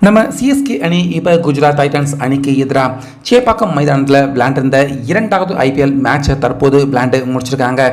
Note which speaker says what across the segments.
Speaker 1: நம்ம சிஎஸ்கே அணி இப்போ குஜராத் டைட்டன்ஸ் அணிக்கு எதிராக சேப்பாக்கம் மைதானத்தில் விளையாண்டிருந்த இரண்டாவது ஐபிஎல் மேட்சை தற்போது விளையாண்டு முடிச்சிருக்காங்க.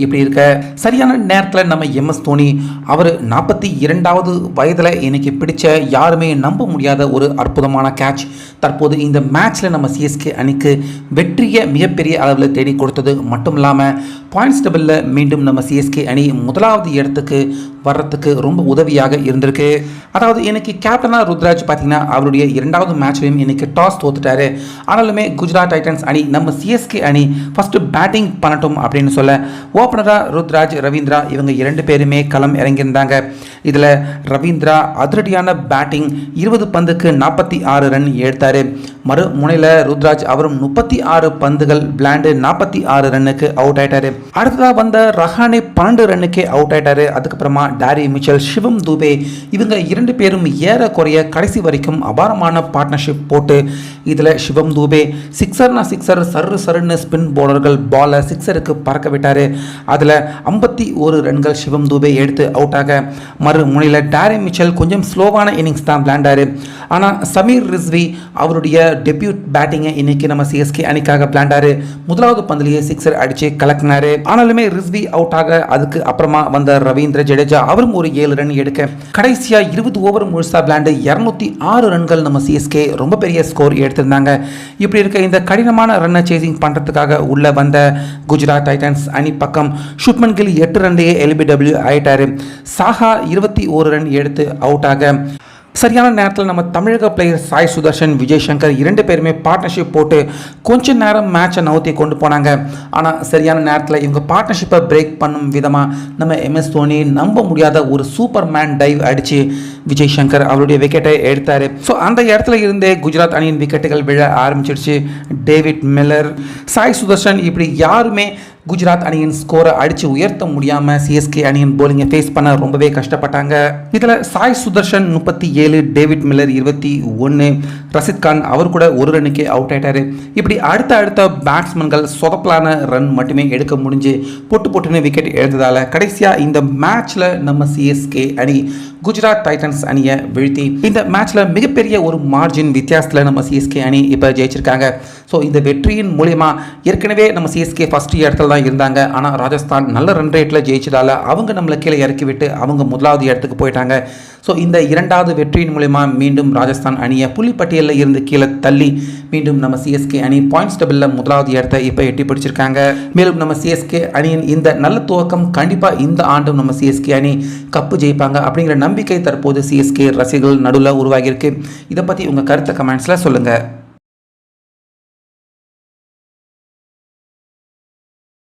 Speaker 1: இப்படி இருக்க சரியான நேரத்தில் நம்ம எம்எஸ் தோனி அவர் 42வது வயதில் இன்னைக்கு பிடிச்ச யாருமே நம்ப முடியாத ஒரு அற்புதமான கேட்ச் தற்போது இந்த மேட்ச்சில் நம்ம சிஎஸ்கே அணிக்கு வெற்றியை மிகப்பெரிய அளவில் தேடி கொடுத்தது மட்டும் இல்லாமல் பாயிண்ட்ஸ் டேபிளில் மீண்டும் நம்ம சிஎஸ்கே அணி முதலாவது இடத்துக்கு வர்றதுக்கு ரொம்ப உதவியாக இருந்திருக்கு. அதாவது இன்னைக்கு கேப்டனாக ருத்ராஜ் பார்த்தீங்கன்னா அவருடைய இரண்டாவது மேட்ச்லையும் இன்னைக்கு டாஸ் தோத்துட்டாரு. ஆனாலுமே குஜராத் டைட்டன்ஸ் அணி நம்ம சிஎஸ்கே அணி ஃபர்ஸ்ட் பேட்டிங் பண்ணட்டும் அப்படின்னு சொல்ல ஓப்பனராக ருத்ராஜ், ரவீந்திரா இவங்க இரண்டு பேருமே களம் இறங்கியிருந்தாங்க. இதில் ரவீந்திரா அதிரடியான பேட்டிங் 20 பந்துக்கு 46 ரன் எடுத்தார். மறு முனையில் ருத்ராஜ் அவரும் 36 பந்துகள் விளையாண்டு 46 ரன்னுக்கு அவுட் ஆயிட்டாரு. அடுத்ததாக வந்த ரஹானே 12 ரன்னுக்கே அவுட் ஆயிட்டாரு. அதுக்கப்புறமா டாரி மிச்சல், சிவம் தூபே இவங்க இரண்டு பேரும் ஏறக்குறைய கடைசி வரைக்கும் அபாரமான பார்ட்னர்ஷிப் போட்டு இதில் சிவம் தூபே சிக்ஸர்னா சிக்ஸர், சரு சருன்னு ஸ்பின் போலர்கள் பாலை சிக்ஸருக்கு பறக்க விட்டார். அதில் 51 ரன்கள் சிவம் தூபே எடுத்து அவுட் ஆக மறு முனையில் டாரி மிச்சல் கொஞ்சம் ஸ்லோவான இன்னிங்ஸ் தான் விளையாண்டாரு. ஆனால் சமீர் ரிஸ்வி அவருடைய டெபியூட் பேட்டிங்கை இன்னைக்கு நம்ம சிஎஸ்கே அணிக்காக விளையாண்டாரு. முதலாவது பந்திலேயே சிக்ஸர் அடிச்சு கலக்கினாரு. ஆனாலுமே ரிஸ்வி அவுட் ஆக அதுக்கு அப்புறமா வந்த ரவீந்திர ஜடேஜா அவரும் ஒரு 7 ரன் எடுக்க கடைசியா 20 ஓவர் முழுசா விளையாண்டு 206 ரன்கள் நம்ம சிஎஸ்கே ரொம்ப பெரிய ஸ்கோர் எடுத்திருந்தாங்க. இப்படி இருக்க இந்த கடினமான ரன்னை சேசிங் பண்றதுக்காக உள்ள வந்த குஜராத் டைட்டன்ஸ் அணி பக்கம் சுப்மன் கில் 8 ரன்லேயே எல்பிடபிள்யூ ஆயிட்டாரு. சாஹா 21 ரன் எடுத்து அவுட் ஆக சரியான நேரத்தில் நம்ம தமிழக பிளேயர் சாய் சுதர்ஷன், விஜய் சங்கர் இரண்டு பேருமே பார்ட்னர்ஷிப் போட்டு கொஞ்ச நேரம் மேட்சை நவுத்தி கொண்டு போனாங்க. ஆனால் சரியான நேரத்தில் இவங்க பார்ட்னர்ஷிப்பை பிரேக் பண்ணும் விதமாக நம்ம எம்எஸ் தோனி நம்ப முடியாத ஒரு சூப்பர் மேன் டைவ் அடித்து விஜய் சங்கர் அவருடைய விக்கெட்டை எடுத்தார். ஸோ அந்த இடத்துல இருந்தே குஜராத் அணியின் விக்கெட்டுகள் விழ ஆரம்பிச்சிடுச்சு. டேவிட் மில்லர், சாய் சுதர்ஷன் இப்படி யாருமே குஜராத் அணியின் ஸ்கோரை அடித்து உயர்த்த முடியாமல் சிஎஸ்கே அணியின் போலிங்கை ஃபேஸ் பண்ண ரொம்பவே கஷ்டப்பட்டாங்க. இதில் சாய் சுதர்ஷன் 37, டேவிட் மில்லர் 21, ரஷித் கான் அவர் கூட ஒரு ரன்னுக்கே அவுட் ஆயிட்டாரு. இப்படி அடுத்த பேட்ஸ்மேன்கள் சொதப்பலான ரன் மட்டுமே எடுக்க முடிஞ்சு பொட்டுன்னு விக்கெட் எழுந்ததால் கடைசியாக இந்த மேட்ச்சில் நம்ம சிஎஸ்கே அணி குஜராத் டைட்டன்ஸ் அணியை வீழ்த்தி இந்த மேட்ச்சில் மிகப்பெரிய ஒரு மார்ஜின் வித்தியாசத்தில் நம்ம சிஎஸ்கே அணி இப்போ ஜெயிச்சிருக்காங்க. ஸோ இந்த வெற்றியின் மூலயமா ஏற்கனவே நம்ம சிஎஸ்கே ஃபர்ஸ்ட் இடத்துல தான் இருந்தாங்க. ஆனால் ராஜஸ்தான் நல்ல ரன் ரேட்டில் ஜெயிச்சதால் அவங்க நம்மளை கீழே இறக்கி விட்டு அவங்க முதலாவது இடத்துக்கு போயிட்டாங்க. ஸோ இந்த இரண்டாவது வெற்றியின் மூலயமா மீண்டும் ராஜஸ்தான் அணியை புள்ளிப்பட்டியலில் இருந்து கீழே தள்ளி மீண்டும் நம்ம சிஎஸ்கே அணி பாயிண்ட்ஸ் டேபிளில் முதலாவது இடத்தை இப்போ எட்டி பிடிச்சிருக்காங்க. மேலும் நம்ம சிஎஸ்கே அணியின் இந்த நல்ல துவக்கம் கண்டிப்பாக இந்த ஆண்டும் நம்ம சிஎஸ்கே அணி கப்பு ஜெயிப்பாங்க அப்படிங்கிற நம்பிக்கை தற்போது சிஎஸ்கே ரசிகர்கள் நடுவில் உருவாகியிருக்கு. இதை பற்றி உங்கள் கருத்தை கமெண்ட்ஸில் சொல்லுங்கள்.